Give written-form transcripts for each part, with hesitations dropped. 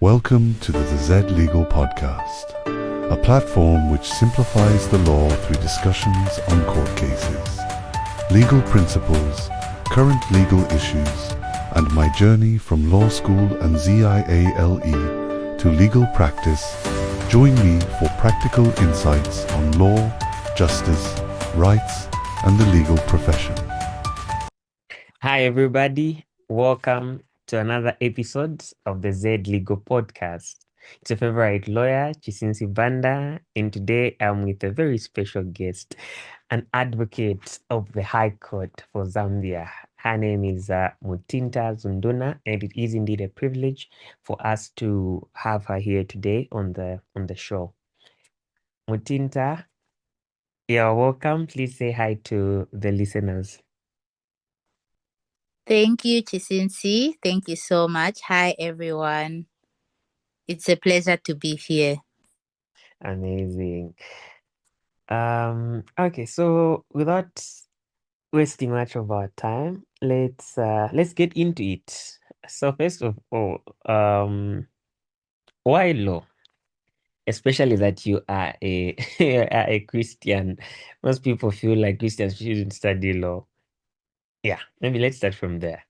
Welcome to the Z Legal Podcast, a platform which simplifies the law through discussions on court cases, legal principles, current legal issues, and my journey from law school and ZIALE to legal practice. Join me for practical insights on law, justice, rights, and the legal profession. Hi, everybody. Welcome to another episode of the Z Legal Podcast. It's your favorite lawyer, Chisinsi Banda, and today I'm with a very special guest, an advocate of the High Court for Zambia. Her name is Mutinta Zunduna, and it is indeed a privilege for us to have her here today on the show. Mutinta, you're welcome. Please say hi to the listeners. Thank you, Chisinsi. Thank you so much. Hi, everyone. It's a pleasure to be here. Amazing. Okay, so without wasting much of our time, let's get into it. So first of all, why law? Especially that you are a are a Christian. Most people feel like Christians shouldn't study law. Yeah, maybe let's start from there.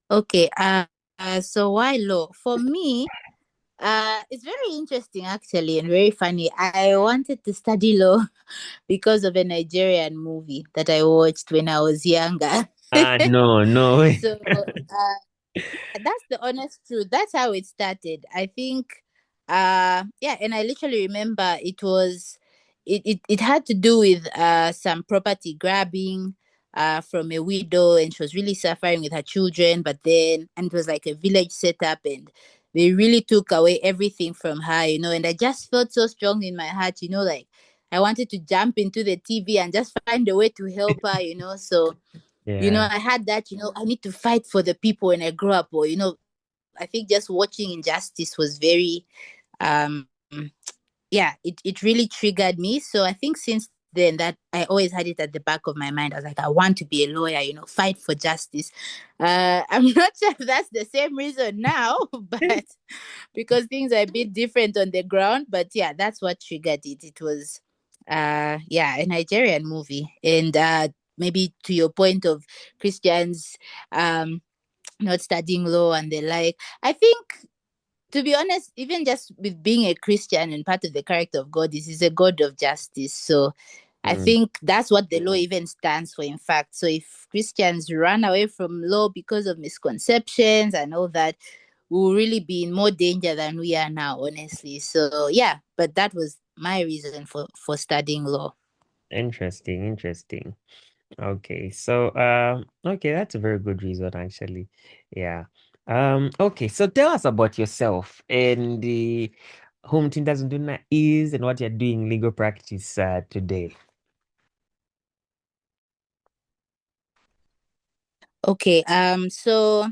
Okay. So why law? For me, it's very interesting actually and very funny. I wanted to study law because of a Nigerian movie that I watched when I was younger. No. So that's the honest truth. That's how it started. I think yeah, and I literally remember it had to do with some property grabbing from a widow, and she was really suffering with her children, but then and it was like a village setup, and they really took away everything from her, and I just felt so strong in my heart, like I wanted to jump into the TV and just find a way to help her, so Yeah. I had that, I need to fight for the people when I grow up, or I think just watching injustice was very yeah, it really triggered me. So I think since then that I always had it at the back of my mind. I was like, I want to be a lawyer, fight for justice. I'm not sure if that's the same reason now, but because things are a bit different on the ground. But yeah, that's what triggered it. It was yeah, a Nigerian movie. And maybe to your point of Christians not studying law and the like, I think, to be honest, even just with being a Christian and part of the character of God, is a God of justice. So I think that's what the law even stands for, in fact. So if Christians run away from law because of misconceptions and all that, we will really be in more danger than we are now, honestly. So yeah, but that was my reason for studying law. Interesting. Okay, so okay, that's a very good reason actually. Yeah. Okay, so tell us about yourself and the whom Tinta Zunduna is and what you're doing in legal practice today. Okay, so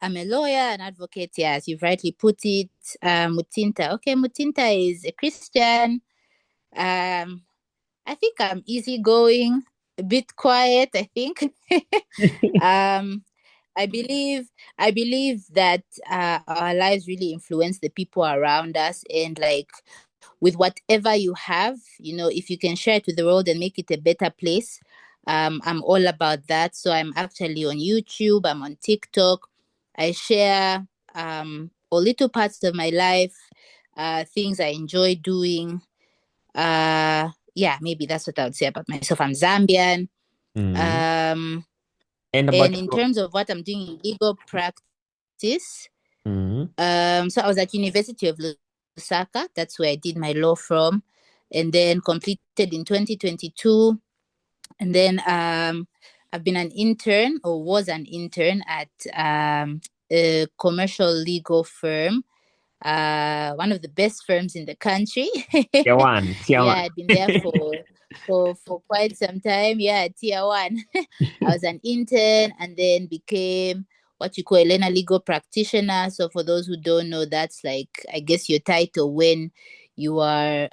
I'm a lawyer, an advocate, yeah, as you've rightly put it. Mutinta. Okay, Mutinta is a Christian. I think I'm easygoing, a bit quiet, I think. um, I believe I believe that our lives really influence the people around us, and like with whatever you have, if you can share it with the world and make it a better place, I'm all about that. So I'm actually on YouTube, I'm on TikTok. I share all little parts of my life, things I enjoy doing. Yeah, maybe that's what I would say about myself. I'm Zambian. Mm. Um, And and about in terms of what I'm doing in legal practice, mm. so I was at University of Lusaka. That's where I did my law from, and then completed in 2022. And then I've been an intern, or was an intern at a commercial legal firm, one of the best firms in the country. Tier one. Yeah, I'd been there for quite some time. Yeah, tier one. I was an intern and then became what you call a legal practitioner. So for those who don't know, that's like, I guess, your title when you are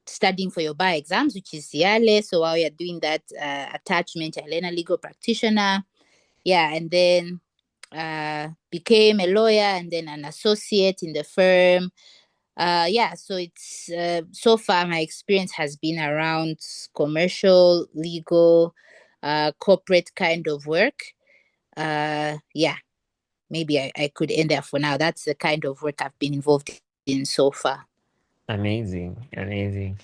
studying for your bar exams, which is ZIALE. So while you're doing that attachment, you're a legal practitioner. Yeah, and then became a lawyer and then an associate in the firm. Yeah, so it's so far my experience has been around commercial, legal, corporate kind of work. Yeah, maybe I could end there for now. That's the kind of work I've been involved in so far. Amazing, amazing.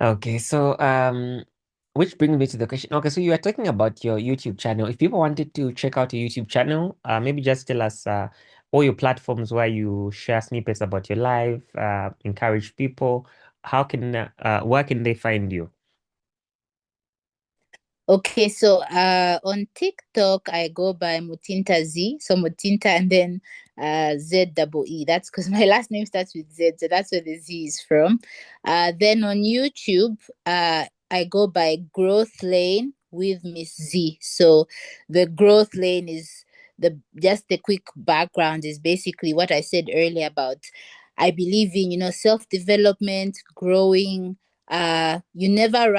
Okay, so which brings me to the question. Okay, so you are talking about your YouTube channel. If people wanted to check out your YouTube channel, maybe just tell us all your platforms where you share snippets about your life, encourage people. How can where can they find you? Okay, so on TikTok I go by Mutinta Z, so Mutinta and then ZEE. That's because my last name starts with Z, so that's where the Z is from. Then on YouTube, I go by Growth Lane with Miss Z. So the Growth Lane is the just the quick background is basically what I said earlier about I believe in, self-development, growing. You never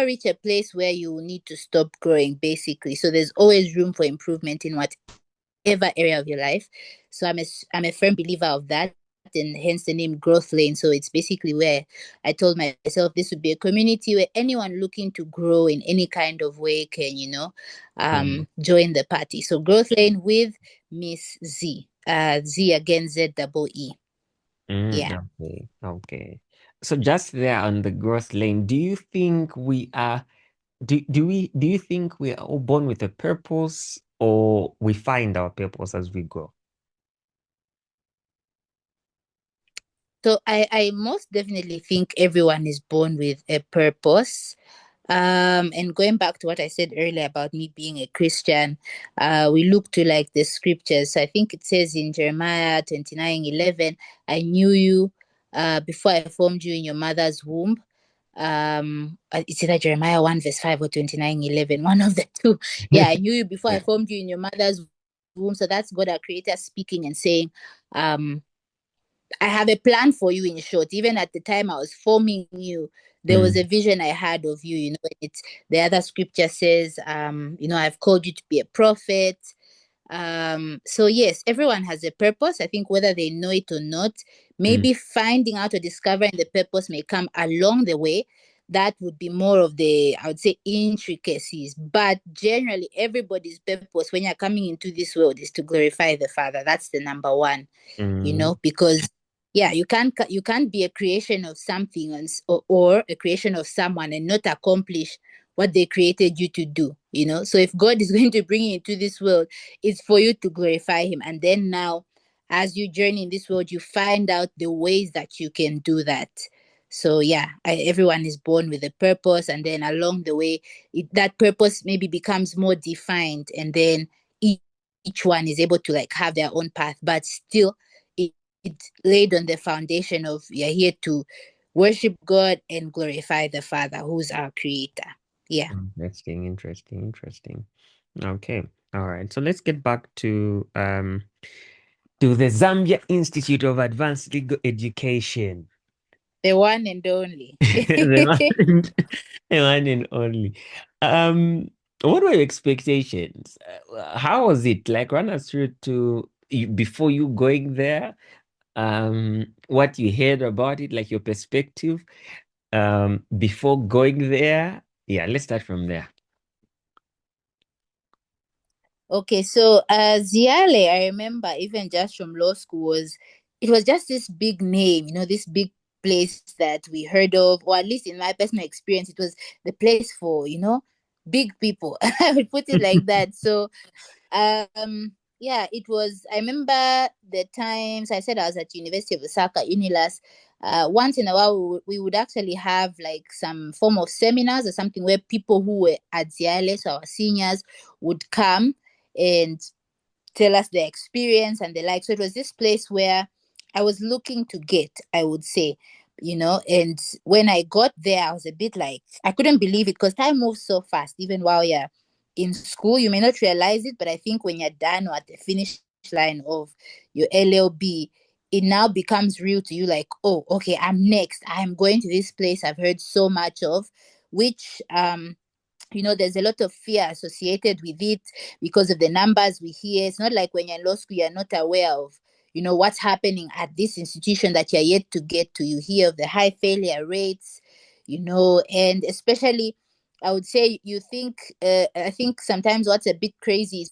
reach a place where you need to stop growing, basically. So there's always room for improvement in whatever area of your life. So I'm a firm believer of that, and hence the name Growth Lane. So it's basically where I told myself this would be a community where anyone looking to grow in any kind of way can, Mm, join the party. So Growth Lane with Miss Z. Z again, ZEE. Yeah. okay, okay. So just there on the growth lane, do you think we are do you think we are all born with a purpose or we find our purpose as we grow? So I most definitely think everyone is born with a purpose. And going back to what I said earlier about me being a Christian, we look to like the scriptures. So I think it says in Jeremiah 29:11, I knew you before I formed you in your mother's womb. It's either Jeremiah 1 verse 5 or 29:11, one of the two. Yeah, I knew you before I formed you in your mother's womb. So that's God our creator speaking and saying, um, I have a plan for you, in short. Even at the time I was forming you, there was a Mm, vision I had of you. It's the other scripture says, I've called you to be a prophet. So yes, everyone has a purpose. I think whether they know it or not, mm, maybe finding out or discovering the purpose may come along the way. That would be more of the, I would say, intricacies. But generally, everybody's purpose when you're coming into this world is to glorify the Father. That's the number one, mm, because yeah, you can't be a creation of something or a creation of someone and not accomplish what they created you to do. So if God is going to bring you into this world, it's for you to glorify him. And then now, as you journey in this world, you find out the ways that you can do that. So yeah, everyone is born with a purpose, and then along the way, that purpose maybe becomes more defined, and then each one is able to like have their own path, but still it's laid on the foundation of you're here to worship God and glorify the Father, who's our creator. Yeah. interesting, interesting, interesting. Okay, all right. So let's get back to the Zambia Institute of Advanced Legal Education. The one and only. The one, the one and only. What were your expectations? How was it? Like, run us through before you going there, what you heard about it, like your perspective, before going there. Yeah, let's start from there. Okay, so ZIALE, I remember even just from law school, it was just this big name, this big place that we heard of, or at least in my personal experience, it was the place for, big people. I would put it like that. So yeah, it was. I remember the times I said I was at University of Osaka, Unilas. Once in a while, we would actually have like some form of seminars or something where people who were at ZIALE, so our seniors, would come and tell us their experience and the like. So it was this place where I was looking to get, I would say, and when I got there, I was a bit like, I couldn't believe it because time moves so fast, even while you're in school. You may not realize it, but I think when you're done or at the finish line of your LLB, it now becomes real to you like, oh, okay, I'm next. I'm going to this place I've heard so much of, which there's a lot of fear associated with it because of the numbers we hear. It's not like when you're in law school, you're not aware of, what's happening at this institution that you're yet to get to. You hear of the high failure rates, and especially, I would say, I think sometimes what's a bit crazy is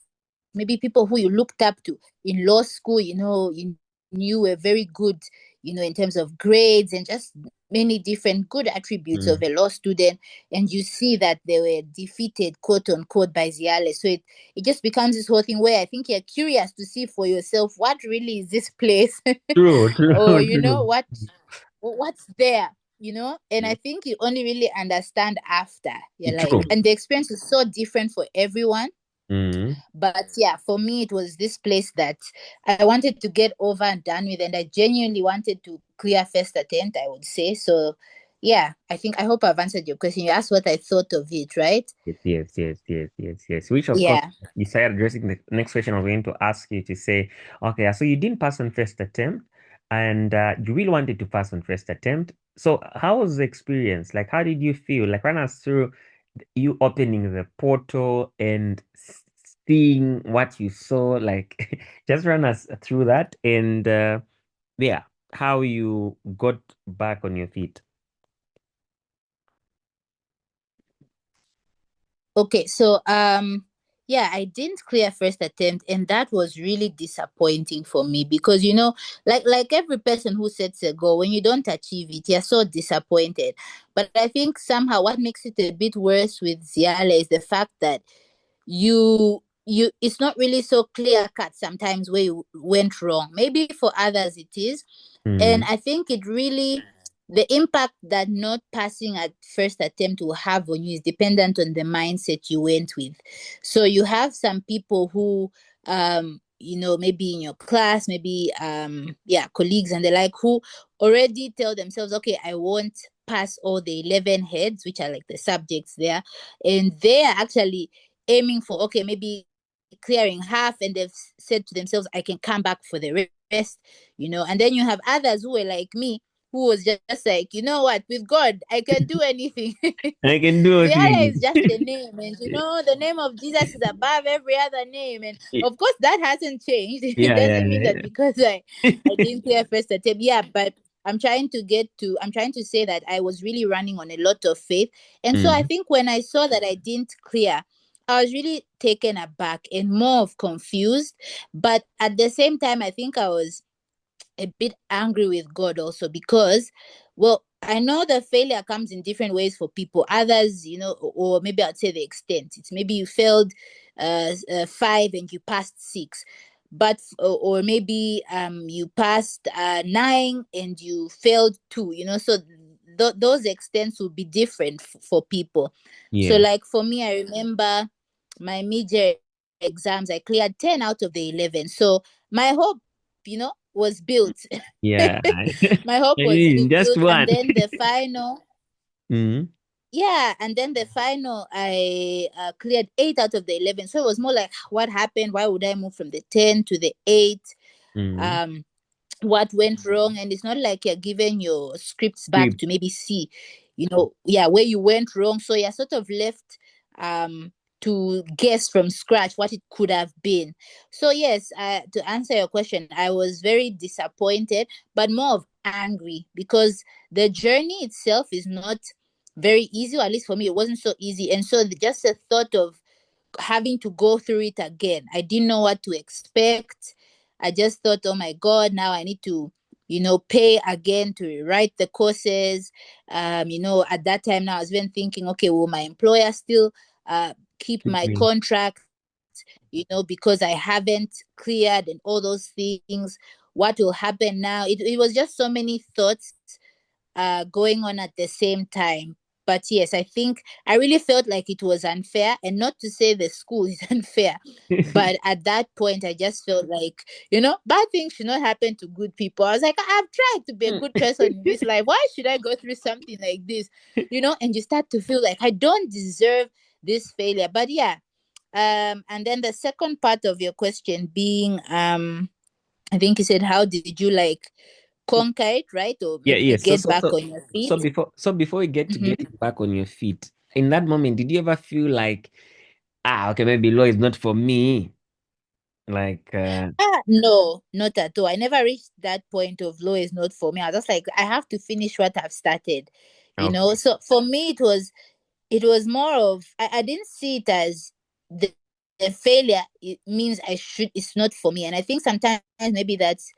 maybe people who you looked up to in law school, you knew were very good, in terms of grades and just many different good attributes of a law student, and you see that they were defeated, quote unquote, by ZIALE. So it just becomes this whole thing where I think you're curious to see for yourself what really is this place, True, or true. what's there, and I think you only really understand after you're like, True. and the experience is so different for everyone. Mm. But yeah, for me, it was this place that I wanted to get over and done with, and I genuinely wanted to clear first attempt, I would say. So yeah, I hope I've answered your question. You asked what I thought of it, right? Yes. Which, of course, Yeah. you started addressing the next question I was going to ask you to say, okay, so you didn't pass on first attempt, and you really wanted to pass on first attempt. So how was the experience? Like, how did you feel? Like, run us through you opening the portal and seeing what you saw. Like, just run us through that, and yeah, how you got back on your feet. Okay, so yeah, I didn't clear first attempt, and that was really disappointing for me because like every person who sets a goal, when you don't achieve it, you're so disappointed. But I think somehow what makes it a bit worse with ZIALE is the fact that it's not really so clear cut sometimes where you went wrong. Maybe for others it is, and Mm. I think it really, the impact that not passing at first attempt will have on you is dependent on the mindset you went with. So you have some people who, maybe in your class, maybe, yeah, colleagues and the like, who already tell themselves, okay, I won't pass all the 11 heads, which are like the subjects there. And they are actually aiming for, okay, maybe clearing half, and they've said to themselves, I can come back for the rest, and then you have others who were like me, who was just like, you know what, with God I can do anything. I can do ZIALE it. is just a name, and the name of Jesus is above every other name, and of course that hasn't changed. It doesn't mean that because I didn't clear first attempt. Yeah, but I'm trying to say that I was really running on a lot of faith, and so I Mm. think when I saw that I didn't clear, I was really taken aback and more of confused. But at the same time, I think I was a bit angry with God also because, well, I know the failure comes in different ways for people. Others, or maybe I'd say the extent. It's maybe you failed 5 and you passed 6. But or maybe you passed 9 and you failed 2, so those extents will be different for people. So Yeah. like for me, I remember my major exams, I cleared 10 out of the 11. So my hope, was built. Yeah. My hope I was mean, just built, and one. then the final, Mm. yeah, and then the final, I cleared 8 out of the 11. So it was more like, what happened? Why would I move from the 10 to the 8? Mm. Um, what went wrong? And it's not like you're given your scripts back Script. to maybe see, yeah, where you went wrong. So you're sort of left to guess from scratch what it could have been. So yes, to answer your question, I was very disappointed, but more of angry because the journey itself is not very easy, or at least for me it wasn't so easy. And so just the thought of having to go through it again, I didn't know what to expect. I just thought, oh my God, now I need to, pay again to rewrite the courses. At that time now I was even thinking, okay, will my employer still keep my Me. contract, because I haven't cleared and all those things? What will happen now? It was just so many thoughts going on at the same time. But yes, I think I really felt like it was unfair, and not to say the school is unfair, but at that point, I just felt like, bad things should not happen to good people. I was like, I've tried to be a good person in this life. Why should I go through something like this? And you start to feel like I don't deserve this failure. But yeah, and then the second part of your question being, I think you said, how did you like conquer it, right? Or Yeah, maybe yes. So get so back so on your so feet. before so before we get to Mhm. getting back on your feet, in that moment, did you ever feel like, okay, maybe law is not for me? Like, No, not at all. I never reached that point of law is not for me. I was just like, I have to finish what I've started, okay. So for me, it was more of I didn't see it as the failure. It means it's not for me. And I think sometimes maybe that's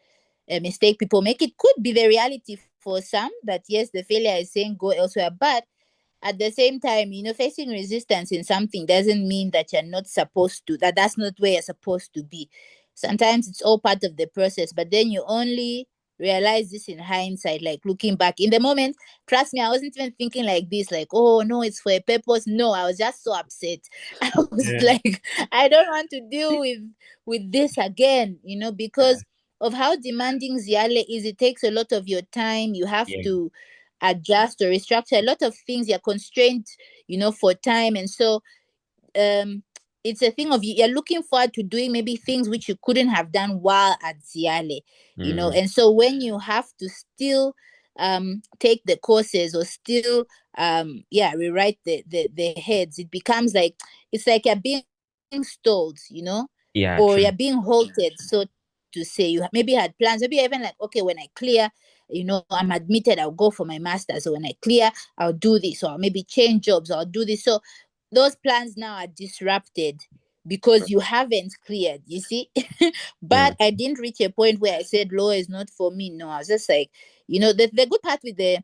a mistake people make. It could be the reality for some that yes, the failure is saying go elsewhere, but at the same time, facing resistance in something doesn't mean that you're not supposed to, that's not where you're supposed to be. Sometimes it's all part of the process, but then you only realize this in hindsight, like looking back. In the moment, trust me, I wasn't even thinking like this, like, oh no, it's for a purpose. No, I was just so upset. I was Yeah. like, I don't want to deal with this again, because of how demanding ZIALE is. It takes a lot of your time. You have Yeah. to adjust or restructure a lot of things. You're constrained, for time. And so um it's a thing of you're looking forward to doing maybe things which you couldn't have done while at ZIALE, Mm, and so when you have to still take the courses or still rewrite the heads, it becomes like it's like you're being stalled, yeah, or true. you're being halted, so to say. You maybe had plans, maybe even like, okay, when I clear, I'm admitted, I'll go for my master's. So when I clear, I'll do this, or maybe change jobs, or I'll do this. So those plans now are disrupted because you haven't cleared, you see. Mm, But I didn't reach a point where I said law is not for me. No, I was just like, the good part with the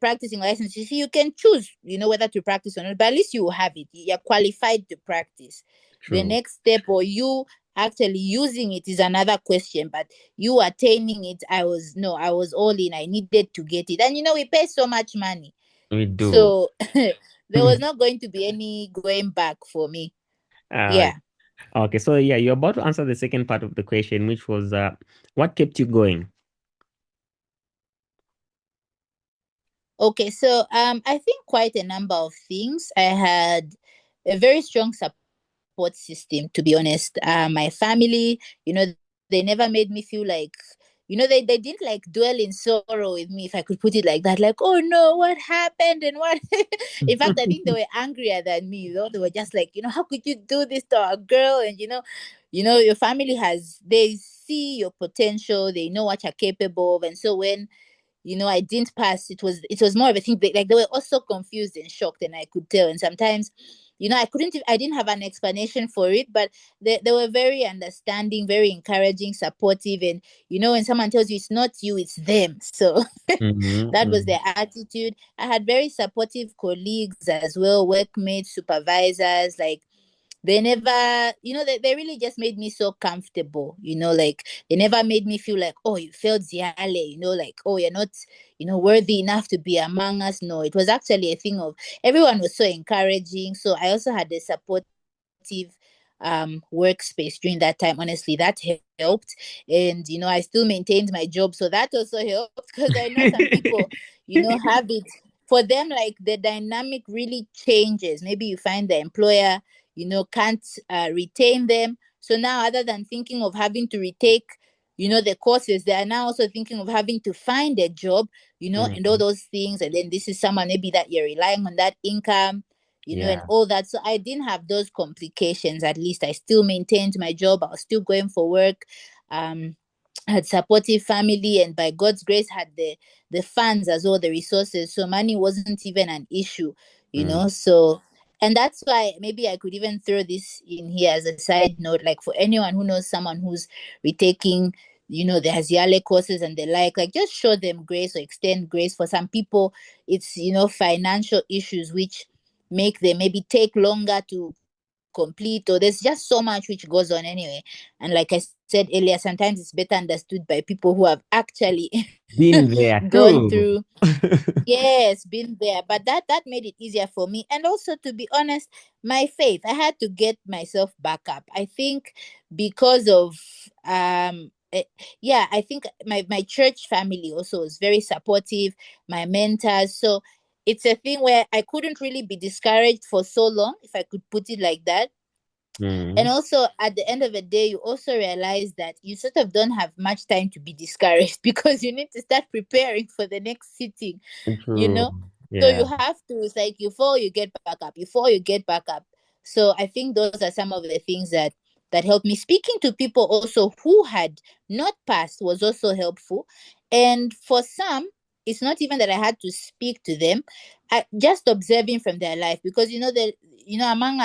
practicing license, you see, you can choose, whether to practice or not, but at least you have it. You're qualified to practice. The true. next step, or you actually using it, is another question. But you attaining it, I was all in. I needed to get it. And we pay so much money. We do. So there was not going to be any going back for me. Uh, Yeah. okay, so yeah, you're about to answer the second part of the question, which was what kept you going? Okay, so I think quite a number of things. I had a very strong support system, to be honest. My family, they never made me feel like, they didn't like dwell in sorrow with me, if I could put it like that. Like, oh no, what happened and what? In fact, I think they were angrier than me. They were just like, how could you do this to our girl? And your family they see your potential, they know what you're capable of, and so when I didn't pass, it was more of a thing. Like they were also confused and shocked, and I could tell. And sometimes, I didn't have an explanation for it, but they were very understanding, very encouraging, supportive. And when someone tells you it's not you, it's them. So that was Mm-hmm. their attitude. I had very supportive colleagues as well, workmates, supervisors. Like they never, they really just made me so comfortable, like they never made me feel like, oh, you failed ZIALE, like, oh, you're not, worthy enough to be among us. No, it was actually a thing of everyone was so encouraging. So I also had a supportive workspace during that time. Honestly, that helped. And I still maintained my job, so that also helped, because I know some people, have it for them, like the dynamic really changes. Maybe you find the employer, can't retain them. So now, other than thinking of having to retake, the courses, they are now also thinking of having to find a job, and all Mm-hmm. those things. And then this is someone maybe that you're relying on that income, and Yeah. all that. So I didn't have those complications. At least I still maintained my job. I was still going for work. Um, I had supportive family, and by God's grace, had the funds as well, the resources. So money wasn't even an issue, Mm, So, and that's why maybe I could even throw this in here as a side note, like for anyone who knows someone who's retaking, the ZIALE courses and the like just show them grace or extend grace. For some people, it's financial issues which make them maybe take longer to complete, or there's just so much which goes on anyway. And like I said earlier, sometimes it's better understood by people who have actually been there gone too. through. Yes, been there, but that made it easier for me. And also, to be honest, my faith, I had to get myself back up. I think because of yeah, I think my church family also was very supportive, my mentors. So it's a thing where I couldn't really be discouraged for so long, if I could put it like that. And Mm, also, at the end of the day, you also realize that you sort of don't have much time to be discouraged because you need to start preparing for the next sitting, you true. know So you Yeah. have to, it's like you fall, you get back up, you fall, you get back up. So I think those are some of the things that helped me. Speaking to people also who had not passed was also helpful. And for some, it's not even that I had to speak to them. Just observing from their life, because among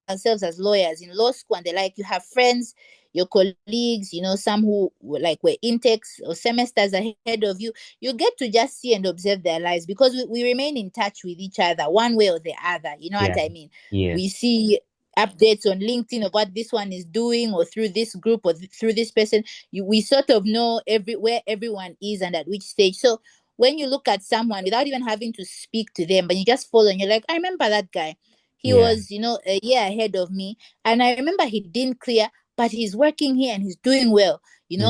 ourselves as lawyers in law school and the like, you have friends, your colleagues, some who like were intakes or semesters ahead of you. You get to just see and observe their lives, because we remain in touch with each other one way or the other. You know Yeah. what I mean? Yes. We see updates on LinkedIn of what this one is doing, or through this group, or through this person. We sort of know where everyone is and at which stage. So when you look at someone without even having to speak to them, but you just follow and you're like, I remember that guy. He Yeah. was, a year ahead of me. And I remember he didn't clear, but he's working here and he's doing well.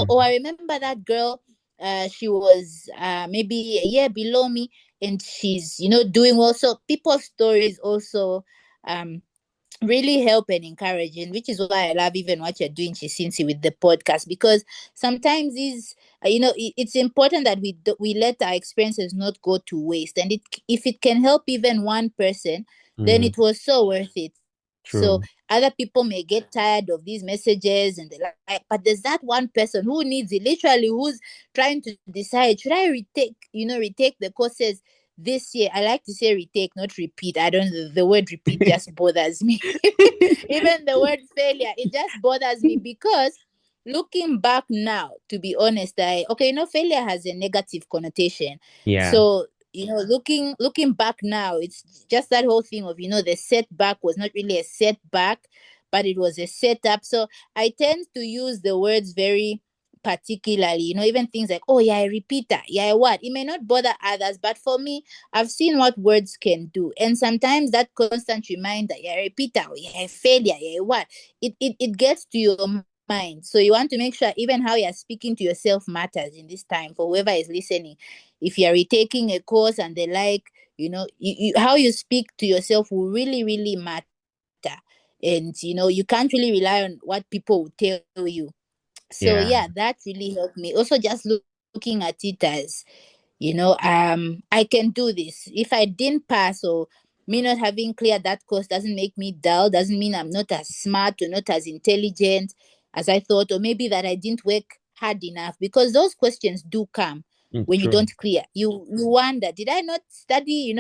Or I remember that girl, she was maybe a year below me, and she's doing well. So people's stories also um really help and encourage, and which is why I love even what you're doing, Chisinsi, with the podcast, because sometimes these it's important that we let our experiences not go to waste, and if it can help even one person, then it was so worth it. So True. other people may get tired of these messages and the like, but there's that one person who needs it, literally, who's trying to decide, should I retake the courses this year? I like to say retake, not repeat. I don't, the word repeat just bothers me. Even the word failure, it just bothers me, because looking back now, to be honest, failure has a negative connotation. Yeah. So looking back now, it's just that whole thing of the setback was not really a setback, but it was a setup. So I tend to use the words very particularly, even things like, oh yeah, I repeat that, yeah, what, it may not bother others, but for me, I've seen what words can do. And sometimes that constant reminder, yeah, repeater, yeah, failure, yeah, what, it gets to your mind. So you want to make sure even how you're speaking to yourself matters in this time, for whoever is listening. If you're retaking a course and the like, how you speak to yourself will really, really matter. And you can't really rely on what people will tell you. So Yeah. yeah, that really helped me. Also, just looking at it as, I can do this. If I didn't pass, or me not having cleared that course, doesn't make me dull, doesn't mean I'm not as smart or not as intelligent as I thought, or maybe that I didn't work hard enough, because those questions do come when you True. don't clear. You wonder, did I not study,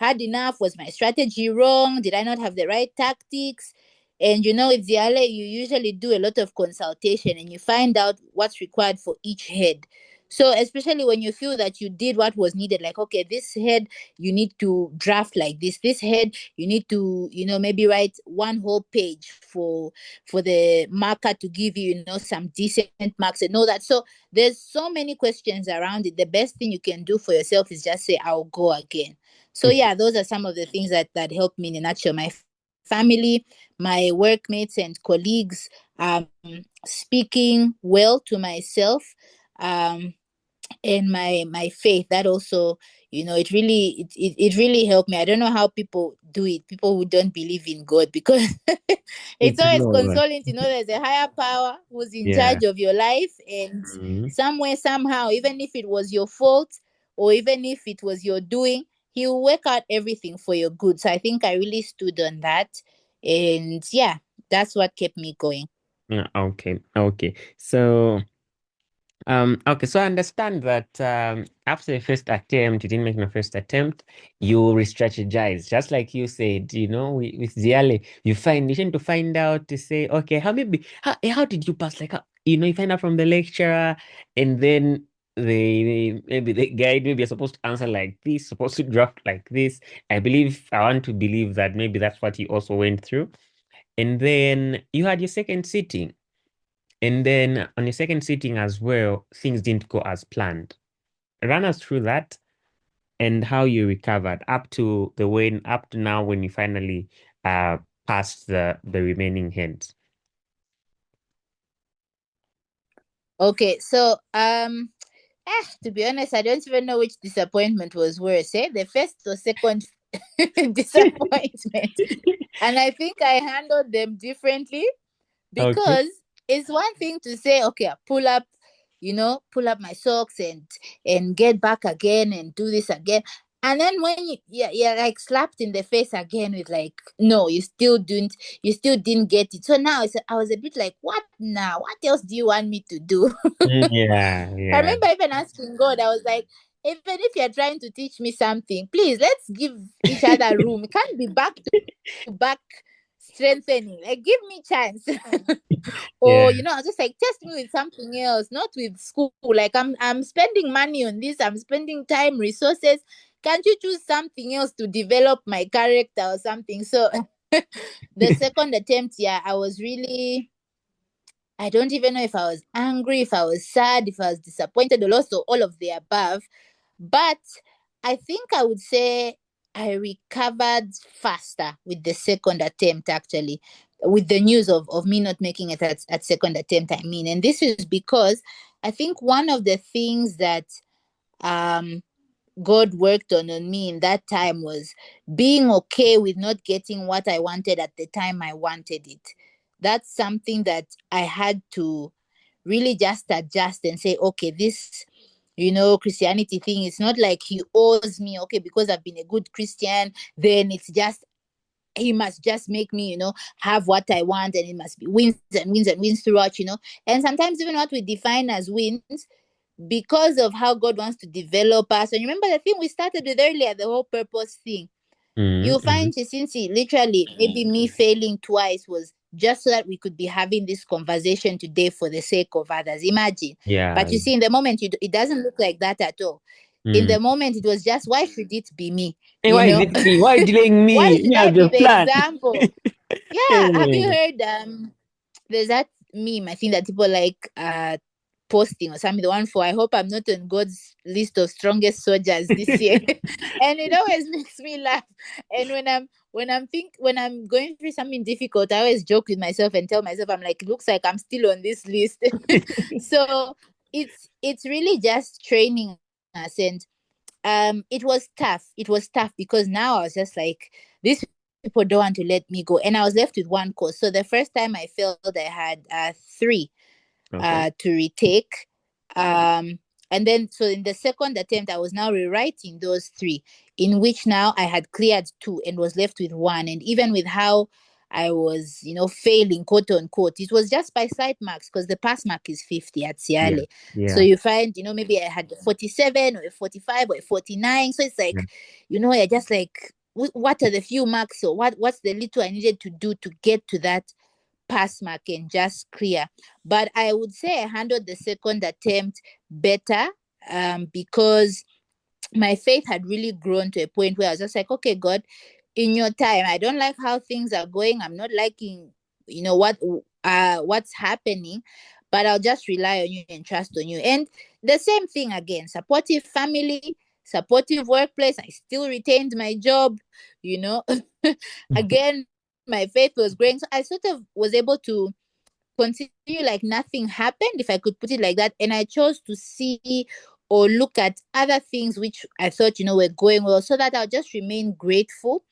hard enough? Was my strategy wrong? Did I not have the right tactics? And with ZIALE, you usually do a lot of consultation and you find out what's required for each head. So especially when you feel that you did what was needed, like, okay, this head you need to draft like this head you need to, maybe write one whole page for the marker to give you, some decent marks and all that. So there's so many questions around it. The best thing you can do for yourself is just say, I'll go again. So yeah, those are some of the things that helped me in a nutshell. My family, my workmates and colleagues, speaking well to myself, um, and my faith, that also, it really helped me. I don't know how people do it, people who don't believe in God, because it's It's always Lord. consoling to know there's a higher power who's in Yeah. charge of your life, and Mhm. somewhere, somehow, even if it was your fault, or even if it was your doing, he will work out everything for your good. So I think I really stood on that, and yeah, that's what kept me going. Okay. Okay. So I understand that after the first attempt, you didn't make the first attempt, you re-strategize. Just like you said, with ZIALE, you tend to find out to say, okay, how did you pass? Like, you find out from the lecturer, and then maybe the guide, maybe you're supposed to answer like this, supposed to draft like this. I want to believe that maybe that's what you also went through. And then you had your second sitting. And then on your second sitting as well, things didn't go as planned. Run us through that and how you recovered up to now when you finally uh passed the remaining heads. Okay, so to be honest, I don't even know which disappointment was worse, the first or second disappointment. And I think I handled them differently, Okay. because it's one thing to say, okay, I pull up my socks and get back again and do this again. And then when you're like slapped in the face again with like, no, you still didn't get it. So now I was a bit like, what now? What else do you want me to do? Yeah, I yeah. remember even asking God, I was like, even if you're trying to teach me something, please let's give each other room. It can't be back to back strengthening. Like, give me chance. Yeah. Or I was just like, test me with something else, not with school. Like, I'm spending money on this, I'm spending time, resources. Can't you choose something else to develop my character or something? So the second attempt, yeah, I don't even know if I was angry, if I was sad, if I was disappointed, or also all of the above. But I think I would say I recovered faster with the second attempt, actually, with the news of me not making it at second attempt, I mean. And this is because I think one of the things that um, God worked on me in that time was being okay with not getting what I wanted at the time I wanted it. That's something that I had to really just adjust and say, okay, this, Christianity thing, it's not like he owes me, okay, because I've been a good Christian, then it's just, he must just make me, have what I want, and it must be wins and wins and wins throughout. And sometimes even what we define as wins, because of how God wants to develop us. And remember the thing we started with earlier, the whole purpose thing. You'll Mm-hmm. find since literally maybe me failing twice was just so that we could be having this conversation today for the sake of others. Imagine. Yeah. But you see, in the moment, it doesn't look like that at all. In Mm. the moment, it was just, why should it be me? Hey, why is it me? Why are you delaying Why me? should Me I have be the the plan. example? Yeah, have you Hey. heard there's that meme I think that people like posting or something, the one for, I hope I'm not on God's list of strongest soldiers this year. And it always makes me laugh. And when I'm going through something difficult, I always joke with myself and tell myself, I'm like, looks like I'm still on this list. So it's really just training us. And it was tough. It was tough because now I was just like, these people don't want to let me go. And I was left with one course. So the first time I failed, I had three Okay. to retake. Um, and then, so in the second attempt, I was now rewriting those three, in which now I had cleared two and was left with one. And even with how I was, failing, quote unquote, it was just by sight marks because the pass mark is 50 at Yeah. ZIALE. So Yeah. you find, maybe I had a 47 or a 45 or a 49. So it's Yeah. like, you're just like, what are the few marks, or what's the little I needed to do to get to that pass mark and just clear. But I would say I handled the second attempt better, because my faith had really grown to a point where I was just like, okay, God, in your time, I don't like how things are going. I'm not liking, what's happening, but I'll just rely on you and trust on you. And the same thing again, supportive family, supportive workplace. I still retained my job, you know. Again, my faith was growing. So I sort of was able to continue like nothing happened, if I could put it like that. And I chose to see or look at other things which I thought, were going well, so that I'll just remain grateful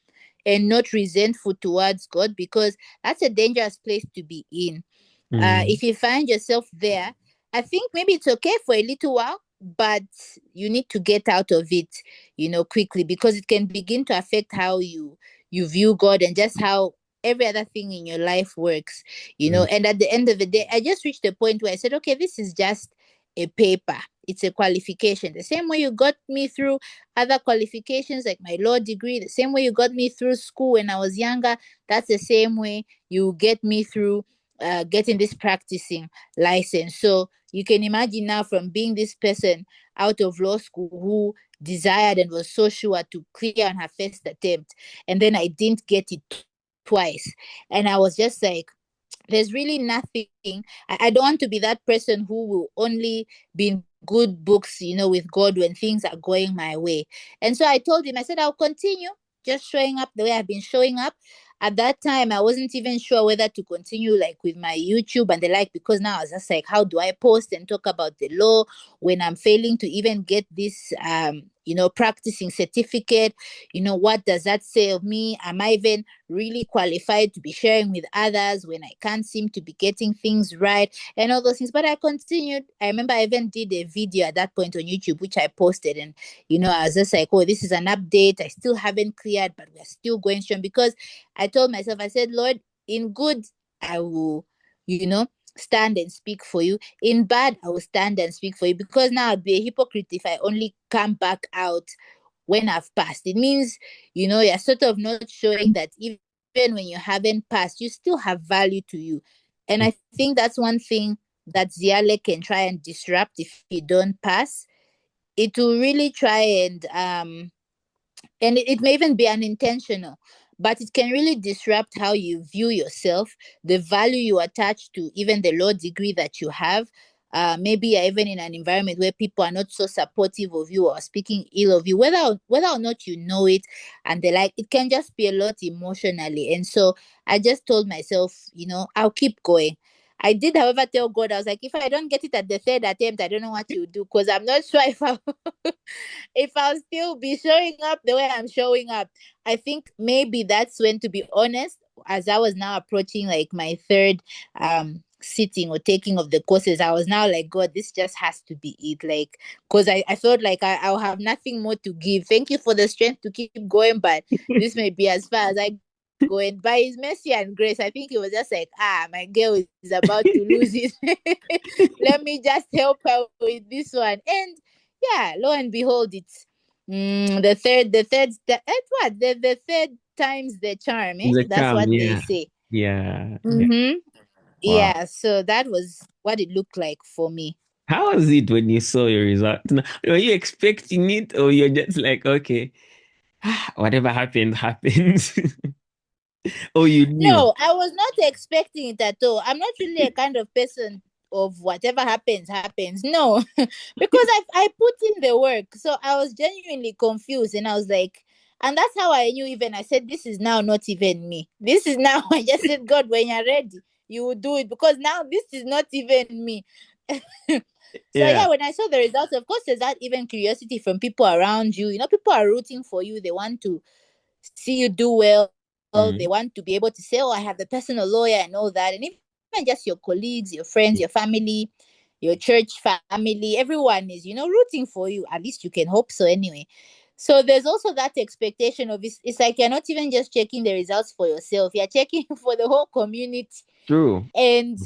and not resentful towards God, because that's a dangerous place to be in. Mm. If you find yourself there, I think maybe it's okay for a little while, but you need to get out of it, quickly, because it can begin to affect how you view God and just how every other thing in your life works, Mm. And at the end of the day, I just reached a point where I said, okay, this is just a paper. It's a qualification. The same way you got me through other qualifications like my law degree, the same way you got me through school when I was younger, that's the same way you get me through getting this practicing license. So you can imagine now, from being this person out of law school who desired and was so sure to clear on her first attempt, and then I didn't get it twice. And I was just like, there's really nothing. I don't want to be that person who will only be in good books, with God when things are going my way. And so I told him, I said, I'll continue just showing up the way I've been showing up. At that time, I wasn't even sure whether to continue like with my YouTube and the like, because now I was just like, how do I post and talk about the law when I'm failing to even get this practicing certificate. What does that say of me? Am I even really qualified to be sharing with others when I can't seem to be getting things right and all those things? But I continued. I remember I even did a video at that point on YouTube, which I posted. And, I was just like, oh, this is an update. I still haven't cleared, but we're still going strong, because I told myself, I said, Lord, in good, I will, stand and speak for you. In bad, I will stand and speak for you, because now I'd be a hypocrite if I only come back out when I've passed. It means, you're sort of not showing that even when you haven't passed, you still have value to you. And I think that's one thing that ZIALE can try and disrupt if you don't pass. It will really try and it may even be unintentional, but it can really disrupt how you view yourself, the value you attach to even the low degree that you have. Maybe you're even in an environment where people are not so supportive of you or speaking ill of you, whether or not you know it, and they like it can just be a lot emotionally. And so I just told myself, I'll keep going. I did, however, tell God, I was like, if I don't get it at the third attempt, I don't know what you do, because I'm not sure if I'll still be showing up the way I'm showing up. I think maybe that's when, to be honest, as I was now approaching like my third sitting or taking of the courses, I was now like, God, this just has to be it. Like, because I felt like I'll have nothing more to give. Thank you for the strength to keep going, but this may be as far as I go. And by his mercy and grace, I think it was just like, my girl is about to lose it. Let me just help her with this one. And yeah, lo and behold, it's the third time's the charm, eh? The That's charm, what they yeah. say. Yeah. Yeah. Mm-hmm. Wow. Yeah, so that was what it looked like for me. How was it when you saw your result? Were you expecting it, or you're just like, okay, whatever happens, happens? Oh, you knew. No, I was not expecting it at all. I'm not really a kind of person of whatever happens, happens. No, because I put in the work. So I was genuinely confused, and I was like, and that's how I knew. Even I said, this is now not even me. This is now, I just said, God, when you're ready, you will do it, because now this is not even me. So Yeah. yeah, when I saw the results, of course, there's that even curiosity from people around you. People are rooting for you. They want to see you do well. They Mm. want to be able to say, oh, I have the personal lawyer and all that. And even just your colleagues, your friends, your family, your church family, everyone is, rooting for you. At least you can hope so anyway. So there's also that expectation of it's like you're not even just checking the results for yourself, you're checking for the whole community. True. And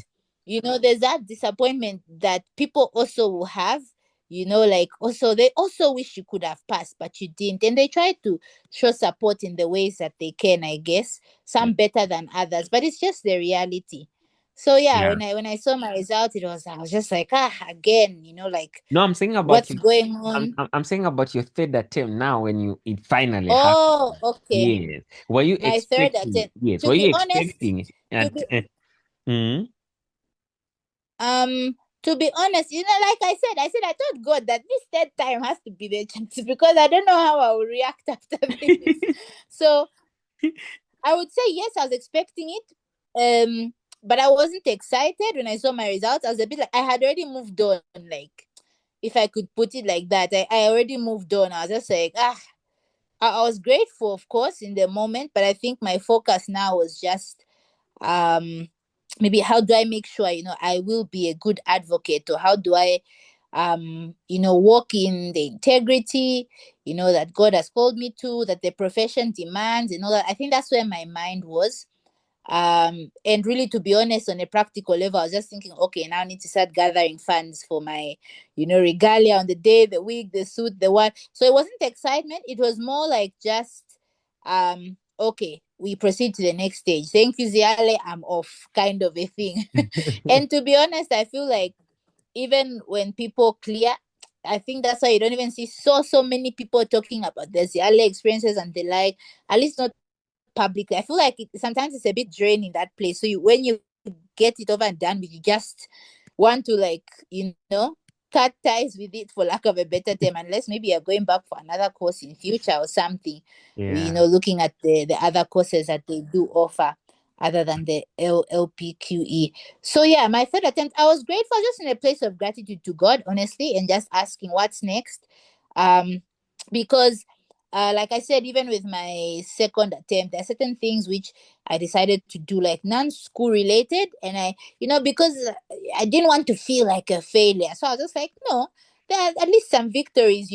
there's that disappointment that people also will have, like also they also wish you could have passed, but you didn't, and they try to show support in the ways that they can, I guess, Yeah. some better than others, but it's just the reality. So yeah, Yeah. when I saw my result, I was just like, again, like, No, I'm saying about what's you. going I'm, on? I'm I'm saying about your third attempt now when it finally happened. Oh, okay. Yes. Were you My third expecting? attempt. Yes. To Were be you honest, expecting? to At, be mm, Um, to be honest, like I said, I told God that this third time has to be the chance, because I don't know how I will react after this. So I would say yes, I was expecting it. But I wasn't excited when I saw my results. I was a bit like, I had already moved on, like, if I could put it like that. I already moved on. I was just like, I was grateful, of course, in the moment, but I think my focus now was just um maybe how do I make sure I will be a good advocate, or how do I walk in the integrity that God has called me to, that the profession demands, and all that. I think that's where my mind was. And really, to be honest, on a practical level, I was just thinking, okay, now I need to start gathering funds for my regalia on the day, the wig, the suit, the what. So it wasn't excitement, it was more like just okay, we proceed to the next stage. Thank you, ZIALE, I'm off, kind of a thing. And to be honest, I feel like even when people clear, I think that's why you don't even see so many people talking about the ZIALE experiences and the like, at least not publicly. I feel like sometimes it's a bit draining, that place. So when you get it over and done with, you just want to, like, cut ties with it, for lack of a better term, unless maybe you're going back for another course in future or something. yeah. Looking at the other courses that they do offer other than the LPQE. So yeah, my third attempt, I was grateful, just in a place of gratitude to God, honestly, and just asking what's next. Um because like I said, even with my second attempt, there are certain things which I decided to do like non-school related, and because I didn't want to feel like a failure, so I was just like, no, there are at least some victories,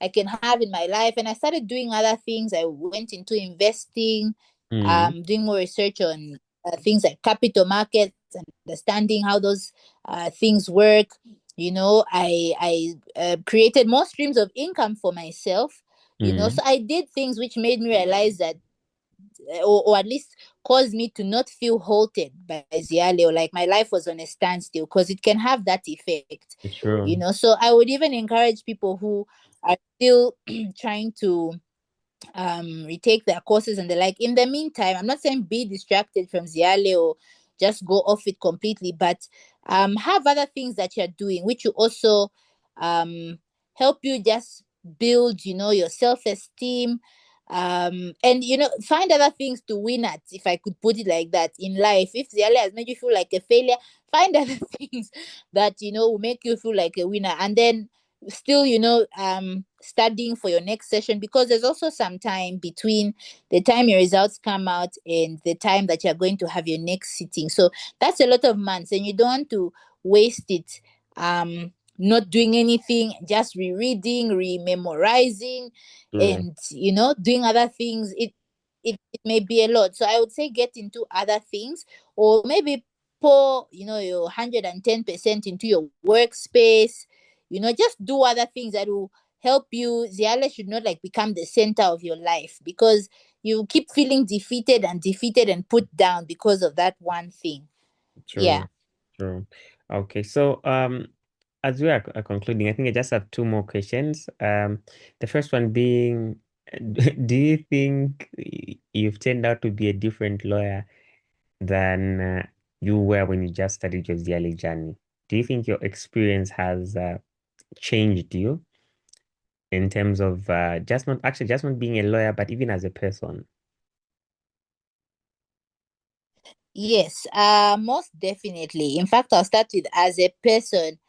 I can have in my life. And I started doing other things. I went into investing, Mm. doing more research on things like capital markets, understanding how those things work. I created more streams of income for myself. Mm. So I did things which made me realize that, or at least caused me to not feel halted by ZIALE, or like my life was on a standstill, because it can have that effect. True. So I would even encourage people who are still trying to retake their courses and the like. In the meantime, I'm not saying be distracted from ZIALE or just go off it completely, but have other things that you're doing which you also um help you just build your self-esteem, and find other things to win at, if I could put it like that, in life. If ZIALE has made you feel like a failure, find other things that will make you feel like a winner. And then still studying for your next session, because there's also some time between the time your results come out and the time that you're going to have your next sitting. So that's a lot of months, and you don't want to waste it not doing anything, just rereading, rememorizing, True. and doing other things. It may be a lot, so I would say get into other things, or maybe pour your 110% into your workspace. Just do other things that will help you. ZIALE should not like become the center of your life, because you keep feeling defeated and put down because of that one thing. Yeah. True. True. Okay. So, as we are concluding, I think I just have two more questions. The first one being, do you think you've turned out to be a different lawyer than you were when you just started your ZIALE journey? Do you think your experience has changed you in terms of just not being a lawyer, but even as a person? Yes, most definitely. In fact, I'll start with, as a person,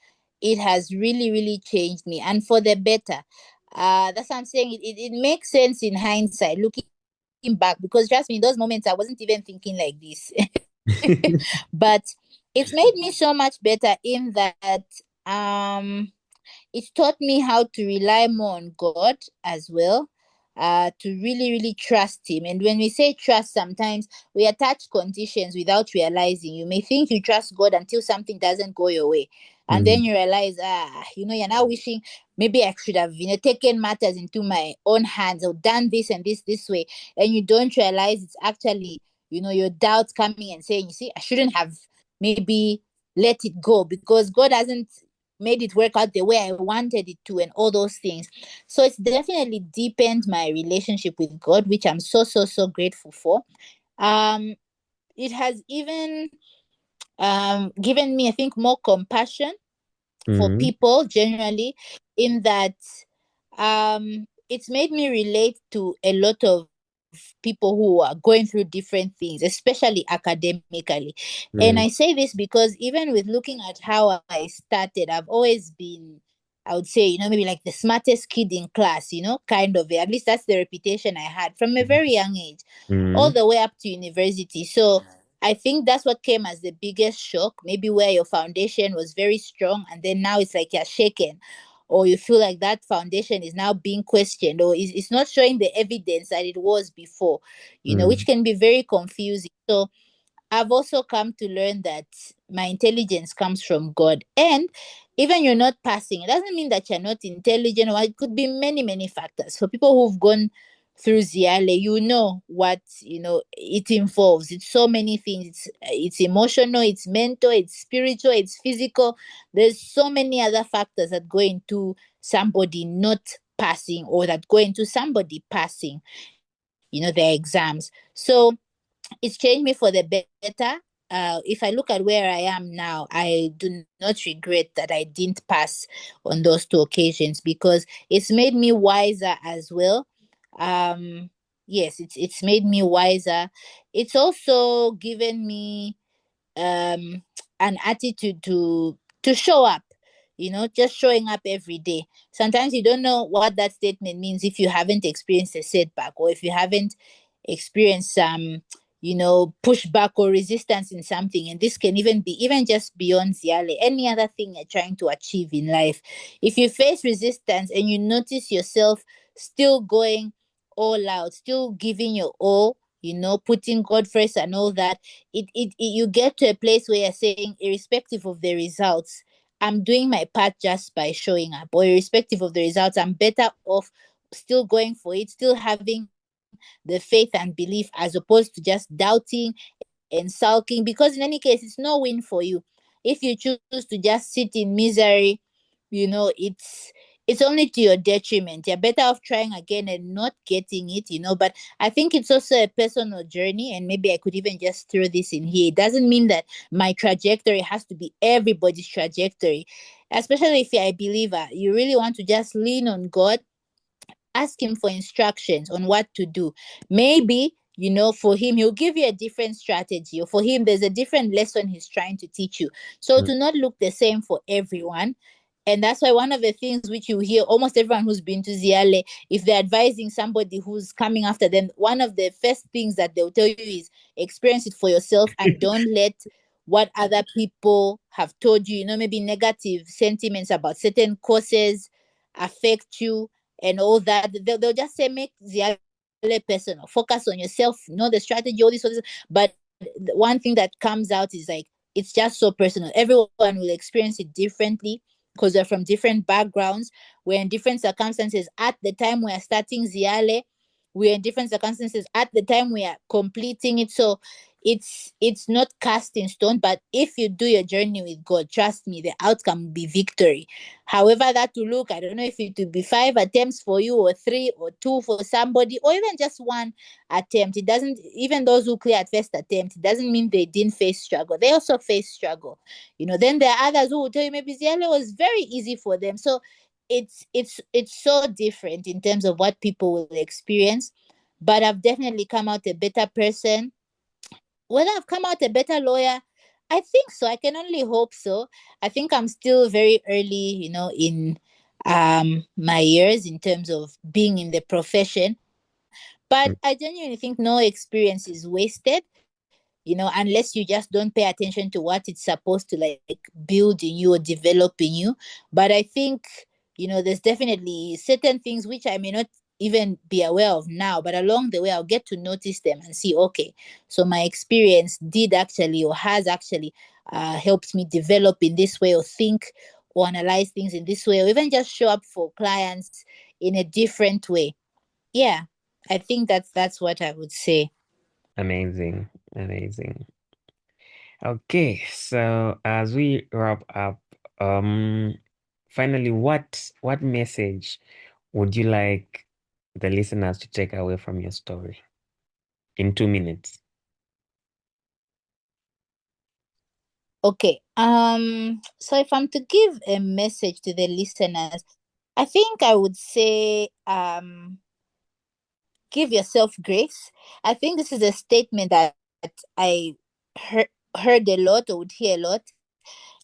it has really, really changed me, and for the better. That's what I'm saying. It makes sense in hindsight, looking back, because trust me, in those moments I wasn't even thinking like this. But it's made me so much better in that um it taught me how to rely more on God as well, to really, really trust Him. And when we say trust, sometimes we attach conditions without realizing. You may think you trust God until something doesn't go your way. And then Mm, you realize, you're now wishing maybe I should have, taken matters into my own hands, or done this and this way. And you don't realize it's actually, your doubts coming and saying, you see, I shouldn't have maybe let it go, because God hasn't made it work out the way I wanted it to, and all those things. So it's definitely deepened my relationship with God, which I'm so, so, so grateful for. Um, it has even given me, I think, more compassion for mm, people generally, in that it's made me relate to a lot of people who are going through different things, especially academically. And mm, I say this because even with looking at how I started, I've always been, I would say, maybe like the smartest kid in class, kind of. At least that's the reputation I had from a very young age, all mm, the way up to university. So I think that's what came as the biggest shock, maybe where your foundation was very strong, and then now it's like you're shaken, or you feel like that foundation is now being questioned, or it's not showing the evidence that it was before, which mm, can be very confusing. So I've also come to learn that my intelligence comes from God. And even you're not passing, it doesn't mean that you're not intelligent, or it could be many, many factors. For people who've gone through ZIALE, you know what it involves. It's so many things. It's emotional, it's mental, it's spiritual, it's physical. There's so many other factors that go into somebody not passing, or that go into somebody passing, their exams. So it's changed me for the better. If I look at where I am now, I do not regret that I didn't pass on those two occasions, because it's made me wiser as well. Yes, it's made me wiser. It's also given me an attitude to show up. just showing up every day. Sometimes you don't know what that statement means if you haven't experienced a setback, or if you haven't experienced some pushback or resistance in something. And this can even be even just beyond ZIALE, any other thing you're trying to achieve in life. If you face resistance and you notice yourself still going all out, still giving your all, putting God first and all that, you get to a place where you're saying, irrespective of the results, I'm doing my part just by showing up, or irrespective of the results, I'm better off still going for it, still having the faith and belief, as opposed to just doubting and sulking, because in any case, it's no win for you. If you choose to just sit in misery, it's only to your detriment. You're better off trying again and not getting it. But I think it's also a personal journey, and maybe I could even just throw this in here. It doesn't mean that my trajectory has to be everybody's trajectory, especially if you're a believer. You really want to just lean on God, ask him for instructions on what to do. Maybe, for him, he'll give you a different strategy, or for him, there's a different lesson he's trying to teach you. So to not look the same for everyone. And that's why one of the things which you hear almost everyone who's been to ZIALE, if they're advising somebody who's coming after them, one of the first things that they'll tell you is experience it for yourself, and don't let what other people have told you, maybe negative sentiments about certain courses affect you and all that. They'll just say, make ZIALE personal, focus on yourself, know the strategy, all this. But the one thing that comes out is like, it's just so personal. Everyone will experience it differently, because we're from different backgrounds. We're in different circumstances at the time we are starting ZIALE. We're in different circumstances at the time we are completing it. So it's not cast in stone. But if you do your journey with God, trust me, the outcome will be victory. However that will look, I don't know if it will be 5 attempts for you, or 3 or 2 for somebody, or even just 1 attempt. It doesn't, even those who clear at first attempt, it doesn't mean they didn't face struggle. They also face struggle. Then there are others who will tell you maybe ZIALE was very easy for them. So it's so different in terms of what people will experience. But I've definitely come out a better person. Whether I've come out a better lawyer, I think so. I can only hope so. I think I'm still very early, in my years in terms of being in the profession. But I genuinely think no experience is wasted, unless you just don't pay attention to what it's supposed to like build in you or develop in you. But I think, there's definitely certain things which I may not even be aware of now, but along the way, I'll get to notice them and see, okay, so my experience did actually, or has actually helped me develop in this way, or think or analyze things in this way, or even just show up for clients in a different way. Yeah, I think that's what I would say. Amazing. Okay, so as we wrap up, finally, what message would you like the listeners to take away from your story in 2 minutes? Okay. So if I'm to give a message to the listeners, I think I would say give yourself grace. I think this is a statement that I heard a lot, or would hear a lot,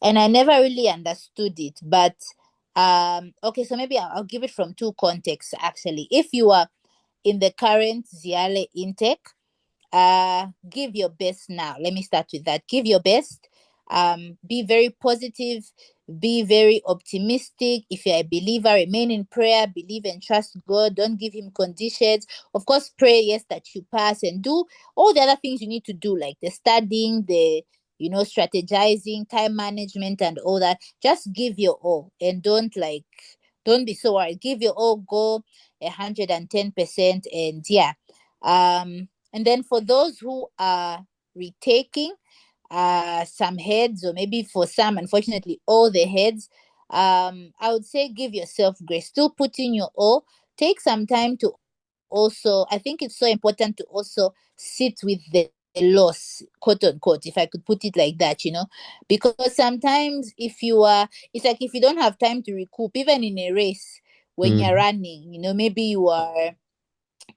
and I never really understood it. But okay, so maybe I'll give it from 2 contexts actually. If you are in the current ZIALE intake, give your best now. Let me start with that. Give your best. Be very positive, be very optimistic. If you're a believer, remain in prayer, believe and trust God. Don't give him conditions. Of course, pray, yes, that you pass, and do all the other things you need to do, like the studying, the strategizing, time management, and all that. Just give your all, and don't be so worried. Give your all, go 110%, and yeah. And then for those who are retaking some heads, or maybe for some, unfortunately, all the heads, I would say give yourself grace. Still put in your all. Take some time to also, I think it's so important to also sit with the loss, quote unquote, if I could put it like that, because sometimes it's like if you don't have time to recoup, even in a race, when you're running, maybe you are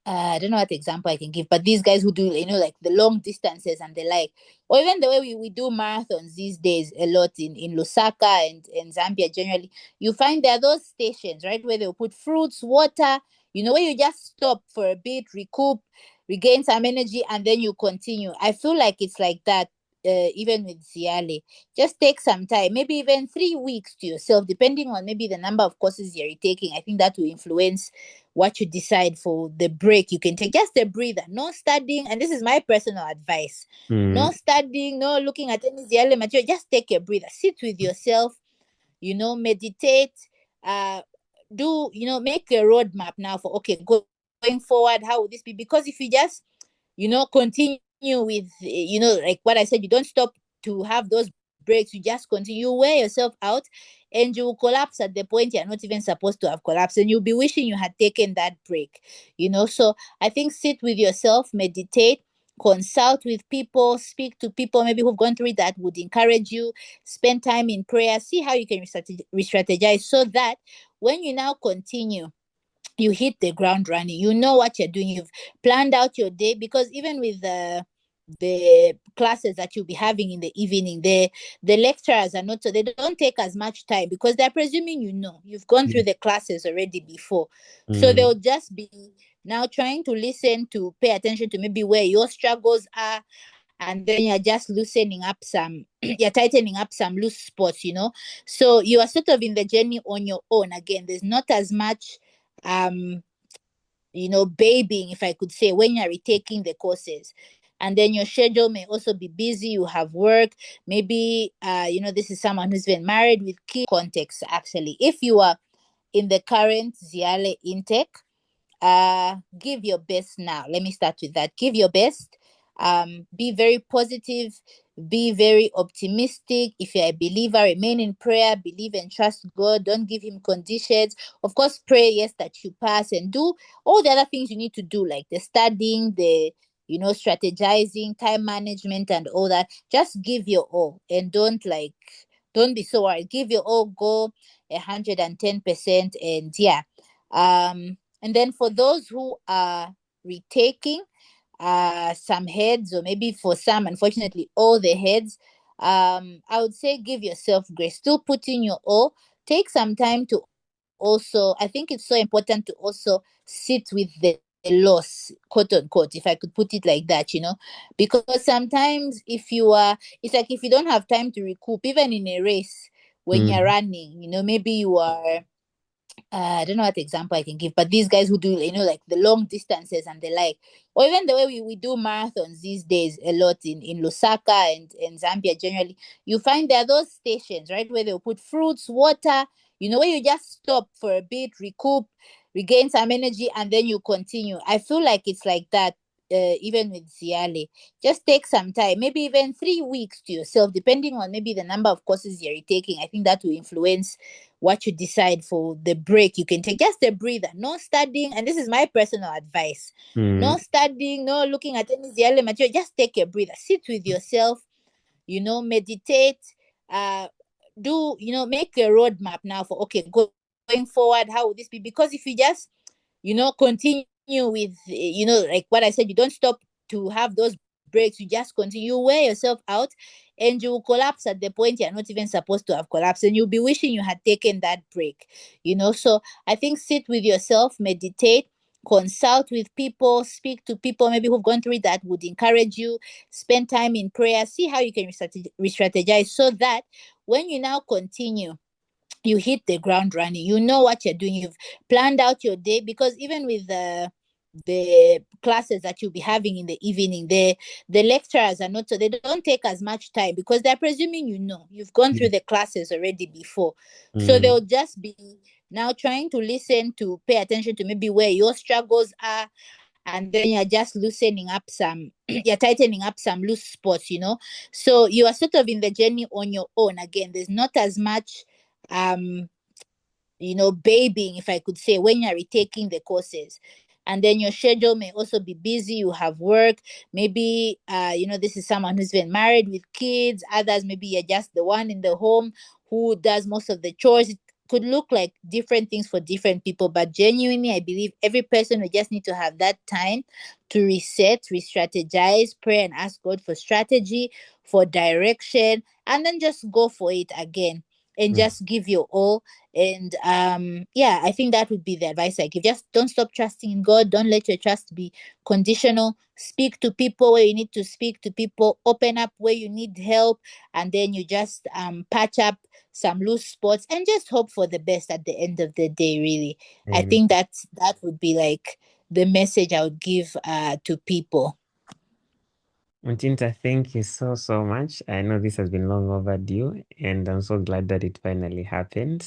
I don't know what example I can give, but these guys who do, like the long distances and the like, or even the way we do marathons these days a lot in Lusaka and Zambia generally, you find there are those stations, right, where they'll put fruits, water, where you just stop for a bit, recoup, regain some energy, and then you continue. I feel like it's like that. Even with ZIALE, just take some time, maybe even 3 weeks to yourself, depending on maybe the number of courses you're taking. I think that will influence what you decide for the break you can take. Just a breather, no studying. And this is my personal advice: no studying, no looking at any ZIALE material. Just take a breather, sit with yourself, meditate, uh, make a roadmap now for, okay, going forward, how will this be? Because if you just, continue with, like what I said, you don't stop to have those breaks, you just continue, you wear yourself out, and you will collapse at the point you're not even supposed to have collapsed, and you'll be wishing you had taken that break. So I think sit with yourself, meditate, consult with people, speak to people maybe who've gone through it that would encourage you, spend time in prayer, see how you can re-strategize, so that when you now continue, you hit the ground running. You know what you're doing. You've planned out your day, because even with the classes that you'll be having in the evening, the lecturers are not, so they don't take as much time, because they're presuming you've gone through the classes already before. So they'll just be now trying to listen, to pay attention to maybe where your struggles are, and then you're just loosening up some you're tightening up some loose spots. So you are sort of in the journey on your own. Again, there's not as much um babying, if I could say, when you're retaking the courses. And then your schedule may also be busy. You have work, maybe this is someone who's been married with key context. Actually, if you are in the current ZIALE intake, give your best now. Let me start with that. Give your best. Be very positive, be very optimistic. If you're a believer, remain in prayer, believe and trust God. Don't give him conditions. Of course, pray, yes, that you pass, and do all the other things you need to do, like the studying, the strategizing, time management, and all that. Just give your all, and don't be so worried. Give your all, go 110%. And yeah. And then for those who are retaking some heads, or maybe for some, unfortunately, all the heads, I would say give yourself grace. Still put in your all. Take some time to also, I think it's so important to also sit with the loss, quote unquote, if I could put it like that, because sometimes it's like if you don't have time to recoup, even in a race, when you're running, maybe you are I don't know what example I can give, but these guys who do, like the long distances and the like, or even the way we do marathons these days a lot in Lusaka and Zambia generally, you find there are those stations, right, where they'll put fruits, water, where you just stop for a bit, recoup, regain some energy, and then you continue. I feel like it's like that. Even with ZIALE, just take some time, maybe even 3 weeks to yourself, depending on maybe the number of courses you're taking. I think that will influence what you decide for the break you can take. Just a breather, no studying. And this is my personal advice: no studying, no looking at any ZIALE material. Just take a breather, sit with yourself, meditate, uh, make a roadmap now for, okay, going forward, how will this be? Because if you just, continue with, like what I said, you don't stop to have those breaks, you just continue, you wear yourself out, and you will collapse at the point you're not even supposed to have collapsed, and you'll be wishing you had taken that break. So I think sit with yourself, meditate, consult with people, speak to people maybe who've gone through it that would encourage you, spend time in prayer, see how you can re-strategize, so that when you now continue, you hit the ground running. You know what you're doing. You've planned out your day, because even with the classes that you'll be having in the evening, the lecturers are not, so they don't take as much time, because they're presuming you've gone through the classes already before. So they'll just be now trying to listen, to pay attention to maybe where your struggles are, and then you're just loosening up some you're tightening up some loose spots. So you are sort of in the journey on your own. Again, there's not as much um babying, if I could say, when you're retaking the courses. And then your schedule may also be busy. You have work, maybe this is someone who's been married with kids. Others, maybe you're just the one in the home who does most of the chores. It could look like different things for different people, but genuinely, I believe every person will just need to have that time to reset, re-strategize, pray, and ask God for strategy, for direction, and then just go for it again and Mm. just give your all. And yeah, I think that would be the advice I give. Just don't stop trusting in God. Don't let your trust be conditional. Speak to people where you need to speak to people. Open up where you need help, and then you just patch up some loose spots and just hope for the best at the end of the day. Really, I Amen. think that would be like the message I would give to people. Mutinta, thank you so much. I know this has been long overdue, and I'm so glad that it finally happened.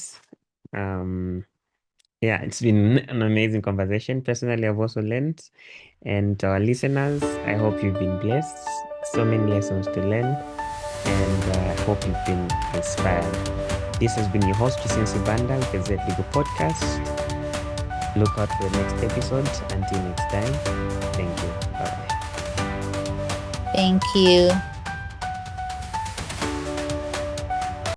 Yeah, it's been an amazing conversation. Personally, I've also learned, and to our listeners, I hope you've been blessed. So many lessons to learn, and I hope you've been inspired. This has been your host, Chisinsi Banda, with the Z Legal Podcast. Look out for the next episode. Until next time, thank you. Bye. Thank you.